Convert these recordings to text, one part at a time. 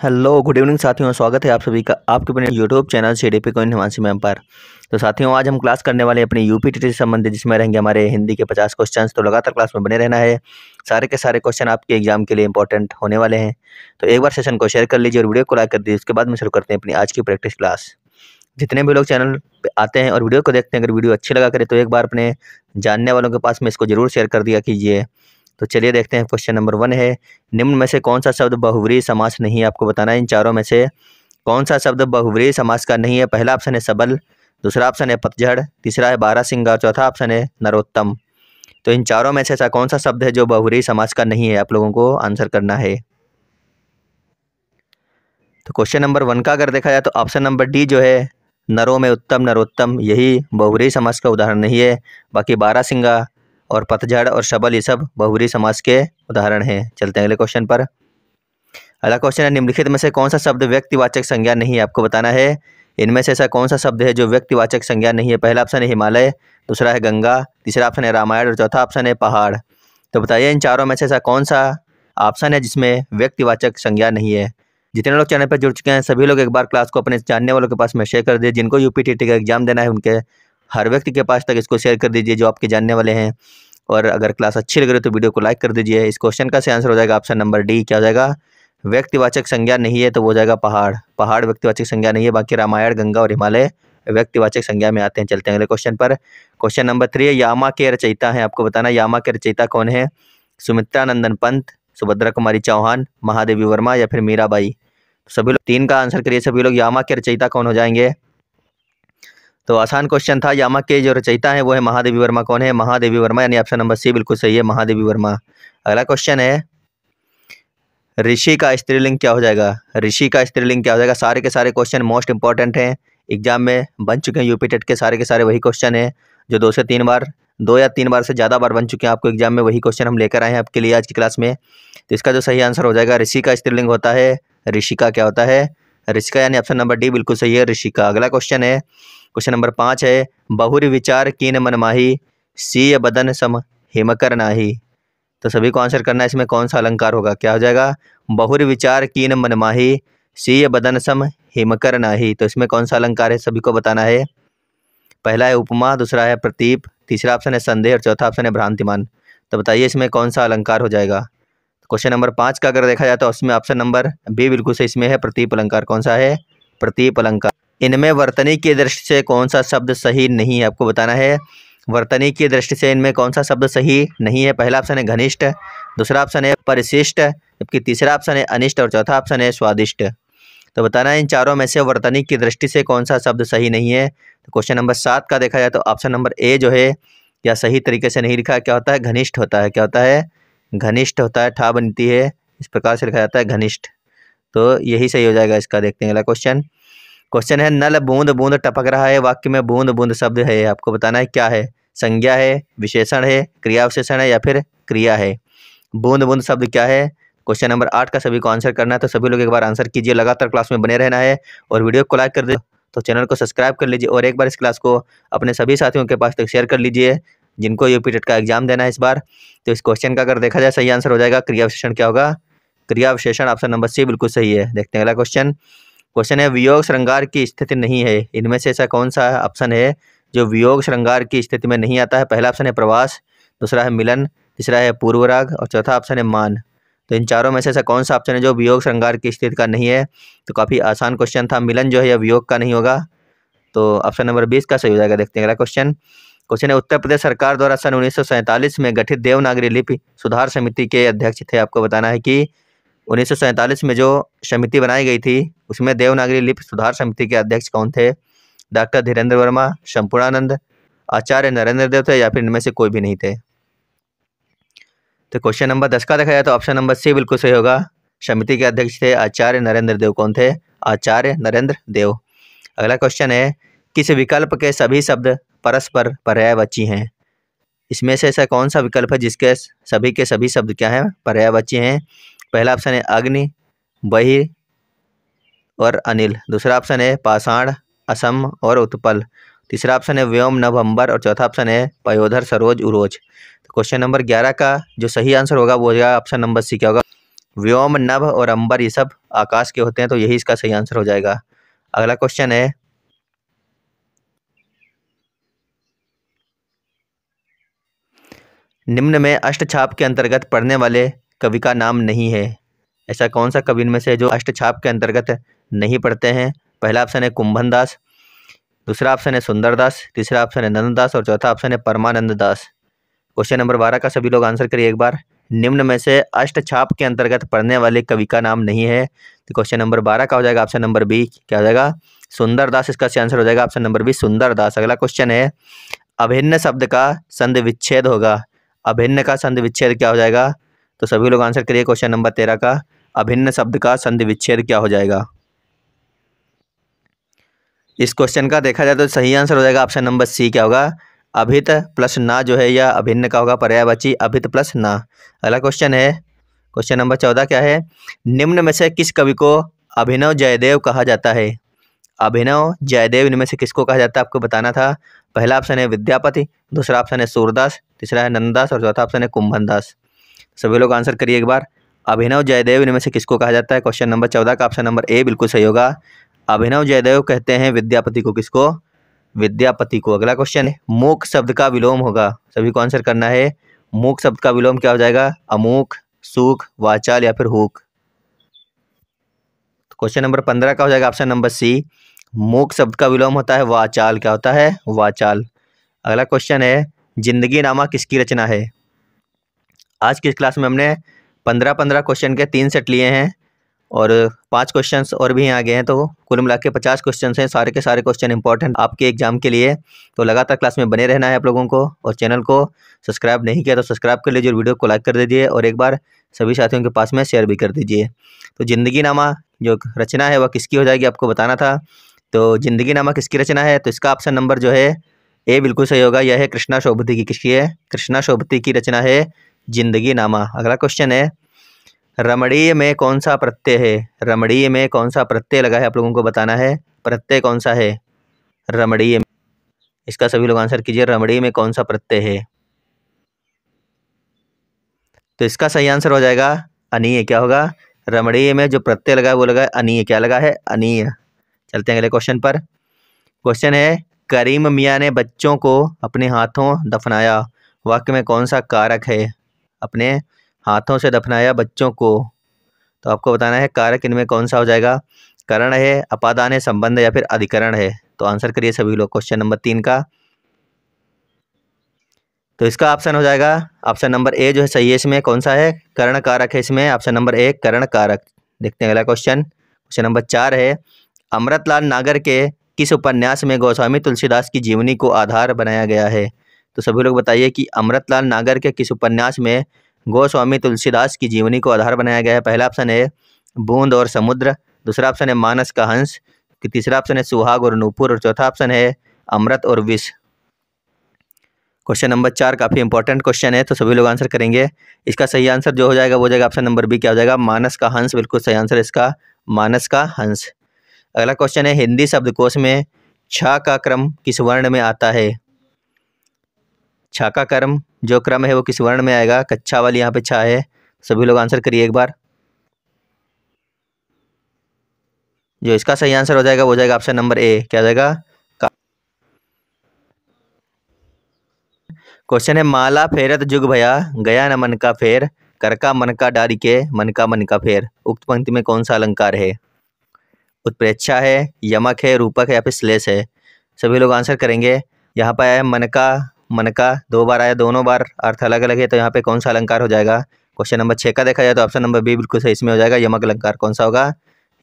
Hello good evening साथियों, स्वागत है आप सभी का आपके अपने YouTube channel CDP coin Himanshu ma'am पर। तो साथियों, आज हम क्लास करने वाले अपनी यूपीटीटी से संबंधित, जिसमें रहेंगे हमारे हिंदी के 50 क्वेश्चंस। तो लगातार क्लास में बने रहना है, सारे के सारे क्वेश्चन आपके एग्जाम के लिए इंपॉर्टेंट होने वाले हैं। तो एक बार सेशन को शेयर कर लीजिए और वीडियो को लाइक कर दीजिए। उसके बाद में शुरू करते हैं अपनी आज की प्रैक्टिस क्लास। जितने भी लोग चैनल पे आते हैं और वीडियो को देखते हैं, अगर वीडियो अच्छी लगा करे तो एक बार अपने जानने वालों के पास में इसको जरूर शेयर कर दिया कीजिए। तो चलिए देखते हैं। क्वेश्चन नंबर 1 है, निम्न में से कौन सा शब्द बहुव्रीहि समास नहीं है? आपको बताना है इन चारों में से कौन सा शब्द बहुव्रीहि समास का नहीं है। पहला ऑप्शन है सबल, दूसरा ऑप्शन है पतझड़, तीसरा है बारहसिंगा और चौथा ऑप्शन है नरोत्तम। तो इन चारों में से ऐसा कौन सा शब्द है जो बहुव्रीहि समास का नहीं है? आप लोगों को आंसर करना है। तो क्वेश्चन नंबर 1 का अगर देखा जाए तो ऑप्शन नंबर डी जो है, नरों में उत्तम, नरोत्तम, यही बहुव्रीहि समास का उदाहरण नहीं है। बाकी बारहसिंगा और पतझड़ और सबल ये सब बहुव्रीहि समास के उदाहरण हैं। चलते हैं अगले क्वेश्चन पर। अगला क्वेश्चन है, निम्नलिखित में से कौन सा शब्द व्यक्तिवाचक संज्ञा नहीं है? आपको बताना है इनमें से ऐसा कौन सा शब्द है जो व्यक्तिवाचक संज्ञा नहीं है। पहला ऑप्शन है हिमालय, दूसरा है गंगा, तीसरा ऑप्शन है रामायण और चौथा ऑप्शन है पहाड़। तो बताइए इन चारों में से ऐसा कौन सा ऑप्शन है जिसमें व्यक्तिवाचक संज्ञा नहीं है। जितने लोग चैनल पर जुड़ चुके हैं सभी लोग एक बार क्लास को अपने जानने वालों के पास में शेयर कर दीजिए। जिनको यूपीटीटी का एग्जाम देना है उनके हर व्यक्ति के पास तक इसको शेयर कर दीजिए जो आपके जानने वाले हैं। और अगर क्लास अच्छी लग रही है तो वीडियो को लाइक कर दीजिए। इस क्वेश्चन का सही आंसर हो जाएगा ऑप्शन नंबर डी। क्या हो जाएगा? व्यक्तिवाचक संज्ञा नहीं है, तो वो हो जाएगा पहाड़। पहाड़ व्यक्तिवाचक संज्ञा नहीं है। बाकी रामायण, गंगा और हिमालय व्यक्तिवाचक संज्ञा में आते हैं। चलते हैं अगले क्वेश्चन पर। क्वेश्चन नंबर 3 है, यामा के रचयिता हैं। आपको बताना यामा के रचयिता कौन है? सुमित्रा नंदन पंत, सुभद्रा कुमारी चौहान, महादेवी वर्मा या फिर मीराबाई। सभी लोग 3 का आंसर करिए। सभी लोग यामा के रचयिता कौन हो जाएंगे? तो आसान क्वेश्चन था। यामा के जो रचयिता है वो है महादेवी वर्मा। कौन है? महादेवी वर्मा, यानी ऑप्शन नंबर सी बिल्कुल सही है, महादेवी वर्मा। अगला क्वेश्चन है, ऋषि का स्त्रीलिंग क्या हो जाएगा? ऋषि का स्त्रीलिंग क्या हो जाएगा? सारे के सारे क्वेश्चन मोस्ट इंपॉर्टेंट हैं, एग्जाम में बन चुके हैं। यूपी टेट के सारे के सारे वही क्वेश्चन हैं जो 2 से 3 बार, 2 या 3 बार से ज़्यादा बार बन चुके हैं। आपको एग्जाम में वही क्वेश्चन हम लेकर आए हैं आपके लिए आज की क्लास में। तो इसका जो सही आंसर हो जाएगा, ऋषि का स्त्रीलिंग होता है ऋषिका। क्या होता है? ऋषिका, यानी ऑप्शन नंबर डी बिल्कुल सही है, ऋषिका। अगला क्वेश्चन है, क्वेश्चन नंबर 5 है, बहुरी विचार कीन मन माही, सीय बदन सम हिमकर नाही। तो सभी को आंसर करना है, इसमें कौन सा अलंकार होगा? क्या हो जाएगा? बहुरी विचार कीन मन माही, सीय बदन सम हिमकर नाही। तो इसमें कौन सा अलंकार है? सभी को बताना है। पहला है उपमा, दूसरा है प्रतीप, तीसरा ऑप्शन है संदेह और चौथा ऑप्शन है भ्रांतिमान। तो बताइए इसमें कौन सा अलंकार हो जाएगा? क्वेश्चन नंबर 5 का अगर देखा जाए तो उसमें ऑप्शन नंबर बी बिल्कुल सही, इसमें है प्रतीप अलंकार। कौन सा है? प्रतीप अलंकार। इनमें वर्तनी की दृष्टि से कौन सा शब्द सही नहीं है? आपको बताना है वर्तनी की दृष्टि से इनमें कौन सा शब्द सही नहीं है। पहला ऑप्शन है घनिष्ठ, दूसरा ऑप्शन है परिशिष्ट, जबकि तीसरा ऑप्शन है अनिष्ट और चौथा ऑप्शन है स्वादिष्ट। तो बताना है इन चारों में से वर्तनी की दृष्टि से कौन सा शब्द सही नहीं है। तो क्वेश्चन नंबर 7 का देखा जाए तो ऑप्शन नंबर ए जो है, या सही तरीके से नहीं लिखा है। क्या होता है? घनिष्ठ होता है। क्या होता है? घनिष्ठ होता है, ठा बनती है, इस प्रकार से लिखा जाता है घनिष्ठ। तो यही सही हो जाएगा इसका। देखते हैं अगला क्वेश्चन। क्वेश्चन है, नल बूंद बूंद टपक रहा है, वाक्य में बूंद बूंद शब्द है। आपको बताना है क्या है? संज्ञा है, विशेषण है, क्रिया विशेषण है या फिर क्रिया है। बूंद बूंद शब्द क्या है? क्वेश्चन नंबर 8 का सभी को आंसर करना है। तो सभी लोग एक बार आंसर कीजिए, लगातार क्लास में बने रहना है और वीडियो को लाइक कर दीजिए। तो चैनल को सब्सक्राइब कर लीजिए और एक बार इस क्लास को अपने सभी साथियों के पास तक शेयर कर लीजिए जिनको यूपी टेट का एग्जाम देना है इस बार। तो इस क्वेश्चन का अगर देखा जाए सही आंसर हो जाएगा क्रिया विशेषण। क्या होगा? क्रिया विशेषण, ऑप्शन नंबर सी बिल्कुल सही है। देखते हैं अगला क्वेश्चन। क्वेश्चन है, वियोग श्रृंगार की स्थिति नहीं है। इनमें से ऐसा कौन सा ऑप्शन है जो वियोग श्रृंगार की स्थिति में नहीं आता है? पहला ऑप्शन है प्रवास, दूसरा है मिलन, तीसरा है पूर्वराग और चौथा ऑप्शन है मान। तो इन चारों में से ऐसा कौन सा ऑप्शन है जो वियोग श्रृंगार की स्थिति का नहीं है? तो काफ़ी आसान क्वेश्चन था। मिलन जो है यह वियोग का नहीं होगा, तो ऑप्शन नंबर 20 का सही हो जाएगा। देखते हैं अगला क्वेश्चन। क्वेश्चन है, उत्तर प्रदेश सरकार द्वारा सन 1947 में गठित देवनागरी लिपि सुधार समिति के अध्यक्ष थे। आपको बताना है कि 1947 में जो समिति बनाई गई थी उसमें देवनागरी लिपि सुधार समिति के अध्यक्ष कौन थे? डॉक्टर धीरेन्द्र वर्मा, संपूर्णानंद, आचार्य नरेंद्र देव थे या फिर इनमें से कोई भी नहीं थे। तो क्वेश्चन नंबर 10 का देखा जाए तो ऑप्शन नंबर सी बिल्कुल सही होगा। समिति के अध्यक्ष थे आचार्य नरेंद्र देव। कौन थे? आचार्य नरेंद्र देव। अगला क्वेश्चन है, किस विकल्प के सभी शब्द परस्पर पर्यायवाची हैं? इसमें से ऐसा कौन सा विकल्प है जिसके सभी के सभी शब्द क्या हैं? पर्यायवाची हैं। पहला ऑप्शन है अग्नि, बहिर और अनिल, दूसरा ऑप्शन है पाषाण, असम और उत्पल, तीसरा ऑप्शन है व्योम, नभ, अंबर और चौथा ऑप्शन है पयोधर, सरोज, उरोज। तो क्वेश्चन नंबर 11 का जो सही आंसर होगा वो होगा ऑप्शन नंबर सी। क्या होगा? व्योम, नभ और अंबर ये सब आकाश के होते हैं, तो यही इसका सही आंसर हो जाएगा। अगला क्वेश्चन है, निम्न में अष्टछाप के अंतर्गत पढ़ने वाले कवि का नाम नहीं है। ऐसा कौन सा कवि इनमें से जो अष्टछाप के अंतर्गत नहीं पढ़ते हैं? पहला ऑप्शन है कुंभन दास, दूसरा ऑप्शन है सुंदर दास, तीसरा ऑप्शन है नंद दास और चौथा ऑप्शन है परमानंद दास। क्वेश्चन नंबर 12 का सभी लोग आंसर करिए एक बार। निम्न में से अष्टछाप के अंतर्गत पढ़ने वाले कवि का नाम नहीं है, तो क्वेश्चन नंबर 12 का हो जाएगा ऑप्शन नंबर बी, क्या हो जाएगा? सुंदर दास इसका सही आंसर हो जाएगा, ऑप्शन नंबर बी सुंदर दास। अगला क्वेश्चन है, अभिन्न शब्द का संधि विच्छेद होगा। अभिन्न का संधि विच्छेद क्या हो जाएगा? तो सभी लोग आंसर करिए क्वेश्चन नंबर 13 का, अभिन्न शब्द का संधि विच्छेद क्या हो जाएगा? इस क्वेश्चन का देखा जाए तो सही आंसर हो जाएगा ऑप्शन नंबर सी, क्या होगा? अभित प्लस ना जो है या अभिन्न का होगा पर्यायवाची अभित प्लस ना। अगला क्वेश्चन है, क्वेश्चन नंबर 14 क्या है? निम्न में से किस कवि को अभिनव जयदेव कहा जाता है? अभिनव जयदेव इनमें से किसको कहा जाता है आपको बताना था। पहला ऑप्शन है विद्यापति, दूसरा ऑप्शन है सूरदास, तीसरा है नंददास और चौथा ऑप्शन है कुंभन दास। सभी लोग आंसर करिए एक बार। अभिनव जयदेव इनमें से किसको कहा जाता है? क्वेश्चन नंबर 14 का ऑप्शन नंबर ए बिल्कुल सही होगा। अभिनव जयदेव कहते हैं विद्यापति को, किसको? विद्यापति को। अगला क्वेश्चन है, मूक शब्द का विलोम होगा, सभी को आंसर करना है। मूक शब्द का विलोम क्या हो जाएगा? अमूक, सूख, वाचाल या फिर हुक। क्वेश्चन नंबर 15 का हो जाएगा ऑप्शन नंबर सी, मूक शब्द का विलोम होता है वाचाल, क्या होता है? वाचाल। अगला क्वेश्चन है, जिंदगी नामा किसकी रचना है? आज की इस क्लास में हमने 15-15 क्वेश्चन के 3 सेट लिए हैं और 5 क्वेश्चंस और भी आगे हैं, तो कुल मिला के 50 क्वेश्चंस हैं। सारे के सारे क्वेश्चन इंपॉर्टेंट आपके एग्जाम के लिए, तो लगातार क्लास में बने रहना है आप लोगों को। और चैनल को सब्सक्राइब नहीं किया तो सब्सक्राइब कर लीजिए और वीडियो को लाइक कर दीजिए और एक बार सभी साथियों के पास में शेयर भी कर दीजिए। तो जिंदगी नामा जो रचना है वह किसकी हो जाएगी आपको बताना था। तो जिंदगी नामा किसकी रचना है? तो इसका ऑप्शन नंबर जो है ए बिल्कुल सही होगा। यह है कृष्णा शोभती की। किसकी है? कृष्णा शोभती की रचना है जिंदगी नामा। अगला क्वेश्चन है, रमणीय में कौन सा प्रत्यय है? रमणीय में कौन सा प्रत्यय लगा है आप लोगों को बताना है। प्रत्यय कौन सा है रमणीय में? इसका सभी लोग आंसर कीजिए, रमणीय में कौन सा प्रत्यय है? तो इसका सही आंसर हो जाएगा अनीय। क्या होगा? रमणीय में जो प्रत्यय लगा है वो लगा है अनीय। क्या लगा है? अनीय। चलते हैं अगले क्वेश्चन पर। क्वेश्चन है, करीम मियाँ ने बच्चों को अपने हाथों दफनाया, वाक्य में कौन सा कारक है? अपने हाथों से दफनाया बच्चों को, तो आपको बताना है कारक इनमें कौन सा हो जाएगा। करण है, अपादान है, संबंध या फिर अधिकरण है। तो आंसर करिए सभी लोग क्वेश्चन नंबर 3 का। तो इसका ऑप्शन हो जाएगा ऑप्शन नंबर ए जो है सही है। इसमें कौन सा है? कर्ण कारक है इसमें, ऑप्शन नंबर ए कर्ण कारक। देखते हैं अगला क्वेश्चन। क्वेश्चन नंबर 4 है, अमृतलाल नागर के किस उपन्यास में गोस्वामी तुलसीदास की जीवनी को आधार बनाया गया है? तो सभी लोग बताइए कि अमृतलाल नागर के किस उपन्यास में गोस्वामी तुलसीदास की जीवनी को आधार बनाया गया है। पहला ऑप्शन है बूंद और समुद्र, दूसरा ऑप्शन है मानस का हंस, तीसरा ऑप्शन है सुहाग और नूपुर और चौथा ऑप्शन है अमृत और विष। क्वेश्चन नंबर 4 काफ़ी इंपॉर्टेंट क्वेश्चन है, तो सभी लोग आंसर करेंगे। इसका सही आंसर जो हो जाएगा वो हो जाएगा ऑप्शन नंबर बी, क्या हो जाएगा? मानस का हंस। बिल्कुल सही आंसर इसका मानस का हंस। अगला क्वेश्चन है, हिंदी शब्दकोश में छ का क्रम किस वर्ण में आता है? छ का क्रम जो क्रम है वो किस वर्ण में आएगा? कच्छा वाली यहाँ पे छ है। सभी लोग आंसर करिए एक बार। जो इसका सही आंसर हो जाएगा वो हो जाएगा ऑप्शन नंबर ए, क्या हो जाएगा? क्वेश्चन है, माला फेरत जुग भया गया न मन का फेर, कर का मन का डारी के मन का फेर। उक्त पंक्ति में कौन सा अलंकार है? उत्प्रेक्षा है, यमक है, रूपक है या फिर श्लेष है? सभी लोग आंसर करेंगे। यहाँ पर आया मन का 2 बार आया, दोनों बार अर्थ अलग अलग है, तो यहाँ पे कौन सा अलंकार हो जाएगा? क्वेश्चन नंबर 6 का देखा जाए तो ऑप्शन नंबर बी बिल्कुल सही इसमें हो जाएगा, यमक अलंकार। कौन सा होगा?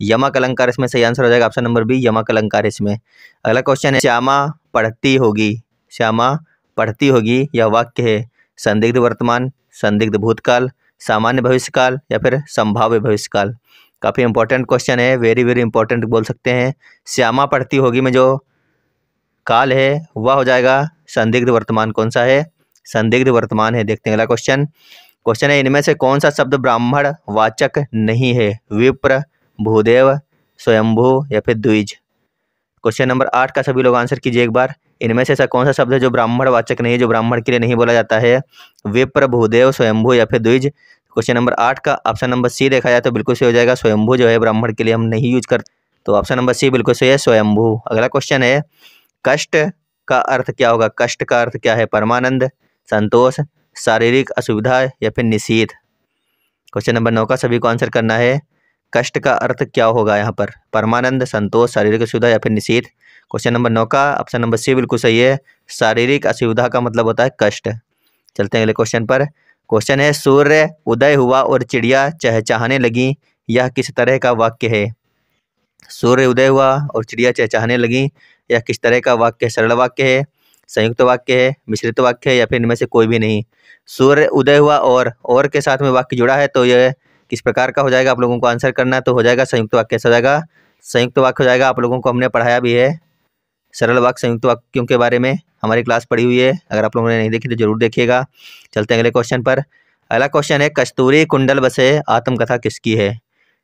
यमक अलंकार इसमें सही आंसर हो जाएगा, ऑप्शन नंबर बी यमक अलंकार इसमें। अगला क्वेश्चन है, श्यामा पढ़ती होगी। श्यामा पढ़ती होगी यह वाक्य है संदिग्ध वर्तमान, संदिग्ध भूतकाल, सामान्य भविष्यकाल या फिर संभाव्य भविष्यकाल। काफ़ी इंपॉर्टेंट क्वेश्चन है, वेरी वेरी इंपॉर्टेंट बोल सकते हैं। श्यामा पढ़ती होगी में जो काल है वह हो जाएगा संदिग्ध वर्तमान। कौन सा है? संदिग्ध वर्तमान है। देखते हैं अगला क्वेश्चन। क्वेश्चन है, इनमें से कौन सा शब्द ब्राह्मण वाचक नहीं है? विप्र, भूदेव, स्वयंभू या फिर द्विज। क्वेश्चन नंबर 8 का सभी लोग आंसर कीजिए एक बार। इनमें से ऐसा कौन सा शब्द है जो ब्राह्मण वाचक नहीं है, जो ब्राह्मण के लिए नहीं बोला जाता है? विप्र, भूदेव, स्वयंभू या फिर द्विज। क्वेश्चन नंबर 8 का ऑप्शन नंबर सी देखा जाए तो बिल्कुल सही हो जाएगा। स्वयंभू जो है ब्राह्मण के लिए हम नहीं यूज करते, तो ऑप्शन नंबर सी बिल्कुल सही है, स्वयंभू। अगला क्वेश्चन है, कष्ट का अर्थ क्या होगा? कष्ट का अर्थ क्या है? परमानंद, संतोष, शारीरिक असुविधा या फिर निषेध। क्वेश्चन नंबर 9 का सभी को आंसर करना है। कष्ट का अर्थ क्या होगा यहाँ पर? परमानंद, संतोष, शारीरिक असुविधा या फिर निषेध। क्वेश्चन नंबर 9 का ऑप्शन नंबर सी बिल्कुल सही है, शारीरिक असुविधा का मतलब होता है कष्ट। चलते हैं अगले क्वेश्चन पर। क्वेश्चन है, सूर्य उदय हुआ और चिड़िया चहचहाने लगी, यह किस तरह का वाक्य है? सूर्य उदय हुआ और चिड़िया चहचहाने लगी, यह किस तरह का वाक्य है? सरल वाक्य है, संयुक्त वाक्य है, मिश्रित वाक्य है या फिर इनमें से कोई भी नहीं। सूर्य उदय हुआ और के साथ में वाक्य जुड़ा है, तो यह किस प्रकार का हो जाएगा? आप लोगों को आंसर करना है, तो हो जाएगा संयुक्त वाक्य। कैसा हो जाएगा? संयुक्त वाक्य हो जाएगा। आप लोगों को हमने पढ़ाया भी है सरल वाक्य संयुक्त वाक्यों के बारे में, हमारी क्लास पढ़ी हुई है। अगर आप लोगों ने नहीं देखी तो जरूर देखिएगा। चलते हैं अगले क्वेश्चन पर। अगला क्वेश्चन है, कस्तूरी कुंडल बसे आत्मकथा किसकी है?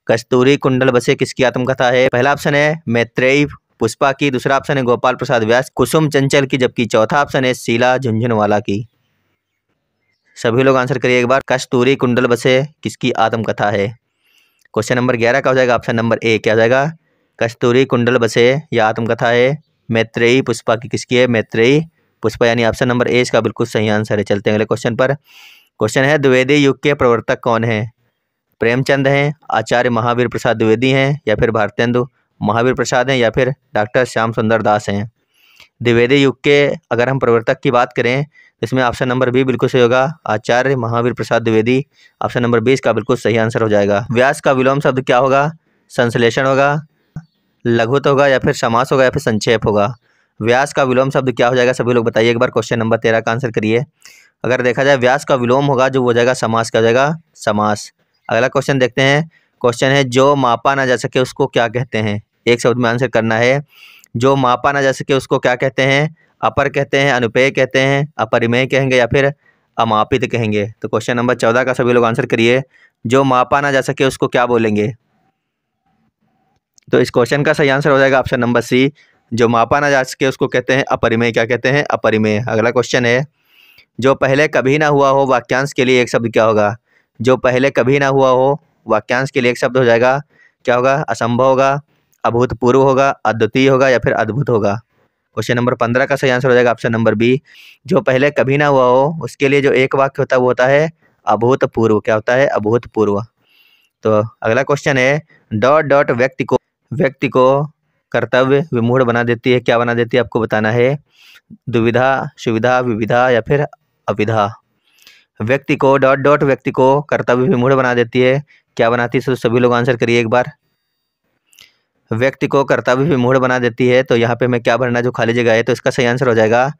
कस्तूरी कुंडल बसे किसकी आत्मकथा है? पहला ऑप्शन है मैत्रेयी पुष्पा की, दूसरा ऑप्शन है गोपाल प्रसाद व्यास, कुसुम चंचल की, जबकि चौथा ऑप्शन है शीला झुंझुनवाला की। सभी लोग आंसर करिए एक बार, कस्तूरी कुंडल बसे किसकी आत्मकथा है? क्वेश्चन नंबर 11 का हो जाएगा ऑप्शन नंबर ए, क्या हो जाएगा? कस्तूरी कुंडल बसे यह आत्मकथा है मैत्रेयी पुष्पा की। किसकी है? मैत्रेयी पुष्पा, यानी ऑप्शन नंबर ए इसका बिल्कुल सही आंसर है। चलते हैं अगले क्वेश्चन पर। क्वेश्चन है, द्विवेदी युग के प्रवर्तक कौन है? प्रेमचंद हैं, आचार्य महावीर प्रसाद द्विवेदी हैं या फिर भारतेंदु महावीर प्रसाद हैं या फिर डॉक्टर श्याम सुंदर दास हैं। द्विवेदी युग के अगर हम प्रवर्तक की बात करें तो इसमें ऑप्शन नंबर बी बिल्कुल सही होगा, आचार्य महावीर प्रसाद द्विवेदी। ऑप्शन नंबर 20 का बिल्कुल सही आंसर हो जाएगा। व्यास का विलोम शब्द क्या होगा? संश्लेषण होगा, लघुत होगा या फिर समास होगा या फिर संक्षेप होगा। व्यास का विलोम शब्द क्या हो जाएगा? सभी लोग बताइए एक बार। क्वेश्चन नंबर 13 का आंसर करिए। अगर देखा जाए व्यास का विलोम होगा जो हो जाएगा समास, क्या हो जाएगा? समास। अगला क्वेश्चन देखते हैं। क्वेश्चन है, जो मापा ना जा सके उसको क्या कहते हैं? एक शब्द में आंसर करना है। जो मापा ना जा सके उसको क्या कहते हैं? अपर कहते हैं, अनुपेय कहते हैं, अपरिमेय कहेंगे या फिर अमापित कहेंगे। तो क्वेश्चन नंबर 14 का सभी लोग आंसर करिए। जो मापा ना जा सके उसको क्या बोलेंगे? तो इस क्वेश्चन का सही आंसर हो जाएगा ऑप्शन नंबर सी, जो मापा ना जा सके उसको कहते हैं अपरिमेय। क्या कहते हैं? अपरिमेय। अगला क्वेश्चन है, जो पहले कभी ना हुआ हो वाक्यांश के लिए एक शब्द क्या होगा? जो पहले कभी ना हुआ हो वाक्यांश के लिए एक शब्द हो जाएगा, क्या होगा? असंभव होगा, अभूतपूर्व होगा, अद्वितीय होगा या फिर अद्भुत होगा। क्वेश्चन नंबर 15 का सही आंसर हो जाएगा ऑप्शन नंबर बी, जो पहले कभी ना हुआ हो उसके लिए जो एक वाक्य होता है वो होता है अभूतपूर्व। क्या होता है? अभूतपूर्व। तो अगला क्वेश्चन है, डॉट डॉट व्यक्ति को कर्तव्य विमूढ़ बना देती है, क्या बना देती है? आपको बताना है। दुविधा, सुविधा, विविधा या फिर अविधा। व्यक्ति को डॉट डॉट व्यक्ति को कर्तव्य विमूढ़ बना देती है, क्या बनाती है? तो सभी लोग आंसर करिए एक बार। व्यक्ति को कर्तव्य विमूढ़ बना देती है, तो यहाँ पे मैं क्या भरना, जो खाली जगह है, तो इसका सही आंसर हो जाएगा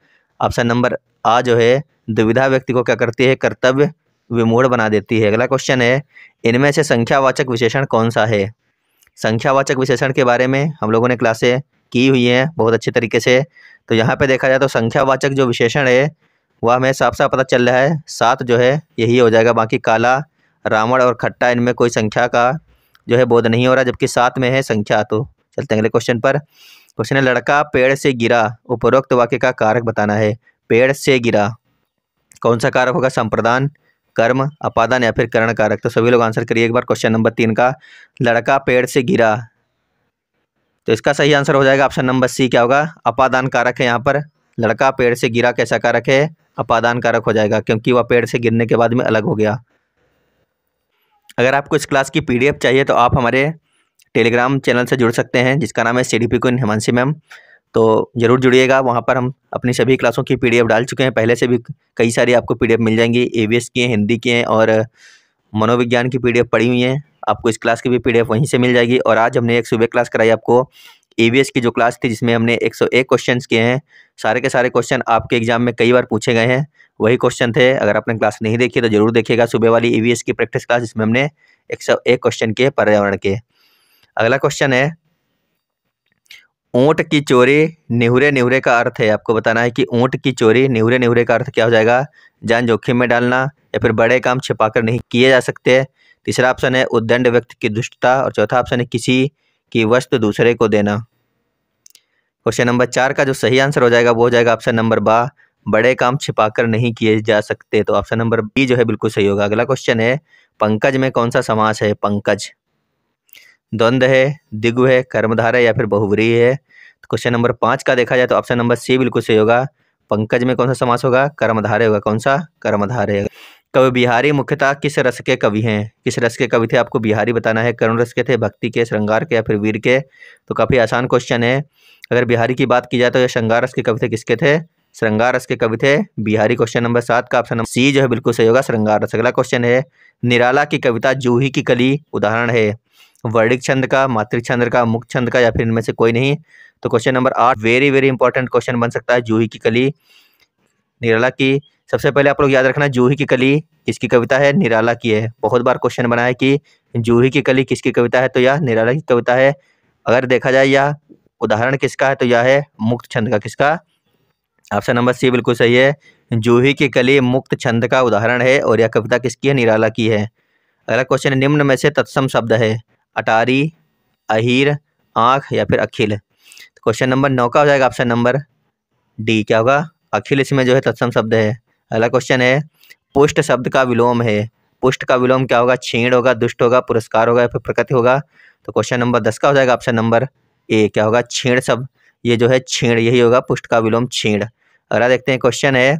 ऑप्शन नंबर आ जो है, दुविधा व्यक्ति को क्या करती है? कर्तव्य विमूढ़ बना देती है। अगला क्वेश्चन है, इनमें से संख्यावाचक विशेषण कौन सा है? संख्यावाचक विशेषण के बारे में हम लोगों ने क्लासें की हुई हैं बहुत अच्छे तरीके से। तो यहाँ पे देखा जाए तो संख्यावाचक जो विशेषण है वह हमें साफ साफ पता चल रहा है, 7 जो है यही हो जाएगा। बाकी काला, रावण और खट्टा इनमें कोई संख्या का जो है बोध नहीं हो रहा, जबकि 7 में है संख्या। तो चलते हैं अगले क्वेश्चन पर। क्वेश्चन है, लड़का पेड़ से गिरा, उपरोक्त वाक्य का कारक बताना है। पेड़ से गिरा, कौन सा कारक होगा? संप्रदान, कर्म, अपादान या फिर करण कारक। तो सभी लोग आंसर करिए एक बार। क्वेश्चन नंबर 3 का, लड़का पेड़ से गिरा, तो इसका सही आंसर हो जाएगा ऑप्शन नंबर सी, क्या होगा? अपादान कारक है यहाँ पर। लड़का पेड़ से गिरा कैसा कारक है? अपादान कारक हो जाएगा, क्योंकि वह पेड़ से गिरने के बाद में अलग हो गया। अगर आपको इस क्लास की PDF चाहिए तो आप हमारे टेलीग्राम चैनल से जुड़ सकते हैं, जिसका नाम है CDP क्वीन हिमांशी मैम। तो ज़रूर जुड़िएगा, वहाँ पर हम अपनी सभी क्लासों की PDF डाल चुके हैं पहले से भी। कई सारी आपको PDF मिल जाएंगी, EVS की हैं, हिंदी की हैं और मनोविज्ञान की PDF पड़ी हुई हैं। आपको इस क्लास की भी PDF वहीं से मिल जाएगी। और आज हमने एक सुबह क्लास कराई आपको, EVS की जो क्लास थी, जिसमें हमने 101 क्वेश्चंस किए हैं। सारे के सारे क्वेश्चन आपके एग्जाम में कई बार पूछे गए हैं, वही क्वेश्चन थे। अगर आपने क्लास नहीं देखी तो जरूर देखिएगा सुबह वाली EVS की प्रैक्टिस क्लास, जिसमें हमने 101 क्वेश्चन किए पर्यावरण के। अगला क्वेश्चन है, ऊँट की चोरी निहुरे निहुरे का अर्थ है। आपको बताना है कि ऊँट की चोरी निहुरे निहुरे का अर्थ क्या हो जाएगा? जान जोखिम में डालना या फिर बड़े काम छिपाकर नहीं किए जा सकते। तीसरा ऑप्शन है उद्दंड व्यक्ति की दुष्टता और चौथा ऑप्शन है किसी की वस्तु दूसरे को देना। क्वेश्चन नंबर 4 का जो सही आंसर हो जाएगा वो हो जाएगा ऑप्शन नंबर बा, बड़े काम छिपाकर नहीं किए जा सकते। तो ऑप्शन नंबर बी जो है बिल्कुल सही होगा। अगला क्वेश्चन है, पंकज में कौन सा समास है? पंकज। द्वंद्व है, द्विगु है, कर्मधारय या फिर बहुव्रीहि है? तो क्वेश्चन नंबर 5 का देखा जाए तो ऑप्शन नंबर सी बिल्कुल सही होगा। पंकज में कौन सा समास होगा? कर्मधारय होगा। कौन सा? कर्मधारय। कवि बिहारी मुख्यतः किस रस के कवि हैं? किस रस के कवि थे? आपको बिहारी बताना है। करुण रस के थे, भक्ति के, श्रृंगार के या फिर वीर के? तो काफी आसान क्वेश्चन है। अगर बिहारी की बात की जाए तो ये श्रृंगार रस के कवि थे। किसके थे? श्रृंगार रस के कवि थे बिहारी। क्वेश्चन नंबर 7 का ऑप्शन नंबर सी जो है बिल्कुल सही होगा, श्रृंगार रस। अगला क्वेश्चन है, निराला की कविता जूही की कली उदाहरण है? वर्णिक छंद का, मात्रिक छंद का, मुक्त छंद का या फिर इनमें से कोई नहीं? तो question number 8 very very important question बन सकता है। जूही की कली निराला की, सबसे पहले आप लोग याद रखना जूही की कली किसकी कविता है? निराला की है। बहुत बार क्वेश्चन बना है कि जूही की कली किसकी कविता है, तो यह निराला की कविता है। अगर देखा जाए यह उदाहरण किसका है, तो यह है मुक्त छंद का। किसका? ऑप्शन नंबर सी बिल्कुल सही है। जूही की कली मुक्त छंद का उदाहरण है और यह कविता किसकी है? निराला की है। अगला क्वेश्चन है, निम्न में से तत्सम शब्द है? अटारी, अहीर, आंख या फिर अखिल? तो क्वेश्चन नंबर 9 का हो जाएगा ऑप्शन नंबर डी। क्या होगा? अखिल इसमें जो है तत्सम शब्द है। अगला क्वेश्चन है, पुष्ट शब्द का विलोम है? पुष्ट का विलोम क्या होगा? छीण होगा, दुष्ट होगा, पुरस्कार होगा या फिर प्रकृति होगा? तो क्वेश्चन नंबर 10 का हो जाएगा ऑप्शन नंबर ए। क्या होगा? छीण शब्द, ये जो है छीण, यही होगा पुष्ट का विलोम छीण। अगला देखते हैं क्वेश्चन है,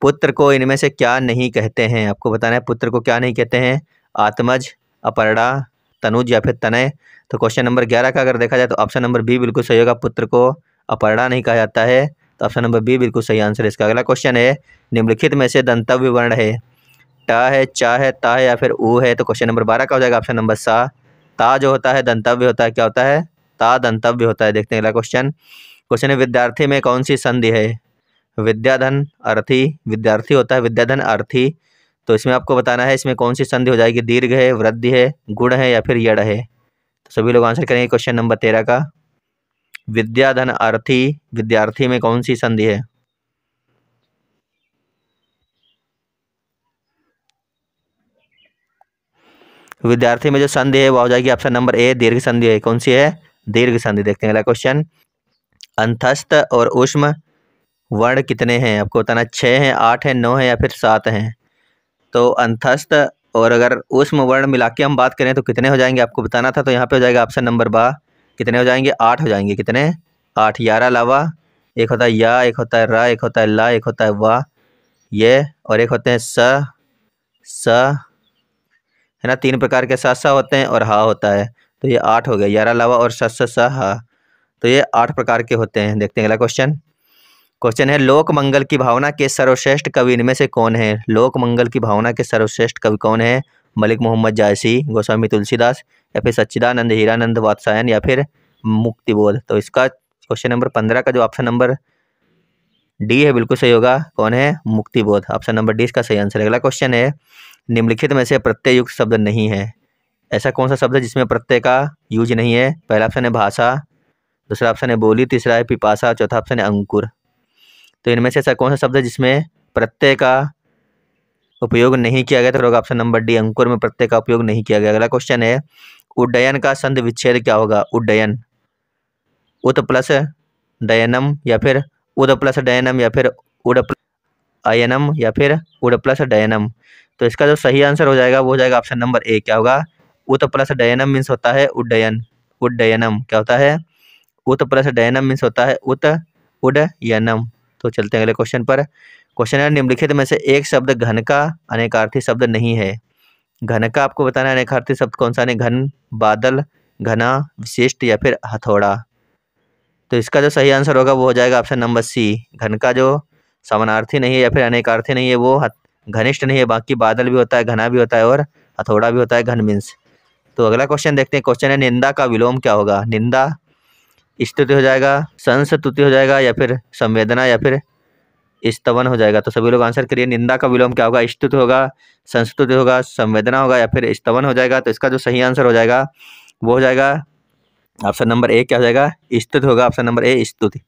पुत्र को इनमें से क्या नहीं कहते हैं? आपको बताना है पुत्र को क्या नहीं कहते हैं? आत्मज, अपर्णा, तनुज या फिर तनय? तो क्वेश्चन नंबर 11 का अगर देखा जाए तो ऑप्शन नंबर बी बिल्कुल सही होगा, पुत्र को अपर्णा नहीं कहा जाता है। तो ऑप्शन नंबर बी बिल्कुल सही आंसर है इसका। अगला क्वेश्चन है, निम्नलिखित में से दंतव्य वर्ण है? ट है, चा है, ता है या फिर ऊ है? तो क्वेश्चन नंबर 12 का हो जाएगा ऑप्शन नंबर सा। ता जो होता है दंतव्य होता है। क्या होता है? ता दंतव्य होता है। देखते हैं अगला क्वेश्चन। क्वेश्चन है, विद्यार्थी में कौन सी संधि है? विद्याधन, अर्थी। विद्यार्थी होता है विद्याधन, अर्थी। तो इसमें आपको बताना है इसमें कौन सी संधि हो जाएगी? दीर्घ है, वृद्धि है, गुण है या फिर यड़ है? तो सभी लोग आंसर करेंगे क्वेश्चन नंबर 13 का। विद्याधन, अर्थी, विद्यार्थी में कौन सी संधि है? विद्यार्थी में जो संधि है वो हो जाएगी ऑप्शन नंबर ए, दीर्घ संधि है। कौन सी है? दीर्घ संधि। देखते हैं अगला क्वेश्चन। अंतस्थ और ऊष्म वर्ण कितने हैं? आपको बताना 6 हैं, 8 हैं, 9 हैं या फिर 7 हैं? तो अंतस्थ और अगर ऊष्म वर्ण मिला के हम बात करें तो कितने हो जाएंगे आपको बताना था। तो यहाँ पे हो जाएगा ऑप्शन नंबर बा। कितने हो जाएंगे? 8 हो जाएंगे। कितने? 8। 11 अलावा एक होता है या, एक होता है रा, एक होता है ला, एक होता है वा, ये, और एक होते हैं स, है ना। 3 प्रकार के सा होते हैं और हा होता है। तो ये 8 हो गया। 11 अलावा और स हा, तो ये 8 प्रकार के होते हैं। देखते हैं अगला क्वेश्चन। क्वेश्चन है, लोक मंगल की भावना के सर्वश्रेष्ठ कवि इनमें से कौन है? लोक मंगल की भावना के सर्वश्रेष्ठ कवि कौन है? मलिक मोहम्मद जायसी, गोस्वामी तुलसीदास या फिर सच्चिदानंद हीरानंद वात्सायन या फिर मुक्तिबोध? तो इसका क्वेश्चन नंबर 15 का जो ऑप्शन नंबर डी है बिल्कुल सही होगा। कौन है? मुक्तिबोध। ऑप्शन नंबर डी इसका सही आंसर है। अगला क्वेश्चन है, निम्नलिखित में से प्रत्यय युक्त शब्द नहीं है? ऐसा कौन सा शब्द है जिसमें प्रत्यय का यूज नहीं है? पहला ऑप्शन है भाषा, दूसरा ऑप्शन है बोली, तीसरा है पिपासा, चौथा ऑप्शन है अंकुर। तो इनमें से ऐसा कौन सा शब्द है जिसमें प्रत्यय का उपयोग नहीं किया गया? तो होगा ऑप्शन नंबर डी, अंकुर में प्रत्यय का उपयोग नहीं किया गया। अगला क्वेश्चन है, उड्डयन का संधि विच्छेद क्या होगा? उड्डयन, उत प्लस डयनम या फिर उद प्लस डयनम या फिर उड अयनम या फिर उड प्लस डयनम? तो इसका जो सही आंसर हो जाएगा वो हो जाएगा ऑप्शन नंबर ए। क्या होगा? उत प्लस डयनम मीन्स होता है उड्डयन, उड्डयनम। क्या होता है? उत प्लस डयनम मीन्स होता है उत उडयनम। तो चलते हैं अगले क्वेश्चन पर। क्वेश्चन है, निम्नलिखित में से एक शब्द घन का अनेकार्थी शब्द नहीं है? घन का आपको बताना है अनेकार्थी शब्द कौन सा है? घन, बादल, घना, विशिष्ट या फिर हथौड़ा? तो इसका जो सही आंसर होगा वो हो जाएगा ऑप्शन नंबर सी। घन का जो समानार्थी नहीं है या फिर अनेकार्थी नहीं है वो घनिष्ठ नहीं है। बाकी बादल भी होता है, घना भी होता है और हथौड़ा भी होता है, घन मीन्स। तो अगला क्वेश्चन देखते हैं। क्वेश्चन है, निंदा का विलोम क्या होगा? निंदा स्तुति हो जाएगा, संस्तुति हो जाएगा या फिर संवेदना या फिर स्तवन हो जाएगा? तो सभी लोग आंसर करिए। निंदा का विलोम क्या होगा? स्तुति होगा, संस्तुति होगा, संवेदना होगा या फिर स्तवन हो जाएगा? तो इसका जो सही आंसर हो जाएगा वो हो जाएगा ऑप्शन नंबर ए। क्या हो जाएगा? स्तुति होगा। ऑप्शन नंबर ए, स्तुति।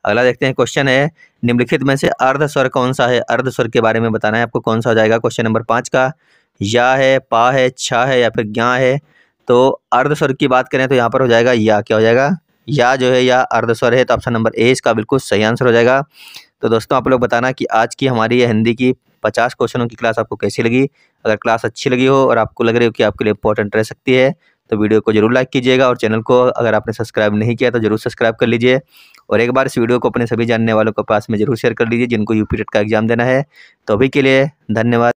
अगला देखते हैं। क्वेश्चन है, निम्नलिखित में से अर्ध स्वर कौन सा है? अर्ध स्वर के बारे में बताना है आपको कौन सा हो जाएगा। क्वेश्चन नंबर 5 का, या है, पा है, छा है या फिर ज्ञा है? तो अर्ध स्वर की बात करें तो यहाँ पर हो जाएगा या। क्या हो जाएगा? या जो है या अर्ध स्वर है। तो ऑप्शन नंबर ए इसका बिल्कुल सही आंसर हो जाएगा। तो दोस्तों आप लोग बताना कि आज की हमारी ये हिंदी की 50 क्वेश्चनों की क्लास आपको कैसी लगी। अगर क्लास अच्छी लगी हो और आपको लग रही हो कि आपके लिए इंपॉर्टेंट रह सकती है तो वीडियो को जरूर लाइक कीजिएगा और चैनल को अगर आपने सब्सक्राइब नहीं किया तो जरूर सब्सक्राइब कर लीजिए। और एक बार इस वीडियो को अपने सभी जानने वालों के पास में जरूर शेयर कर लीजिए जिनको यूपी टेट का एग्जाम देना है। तो अभी के लिए धन्यवाद।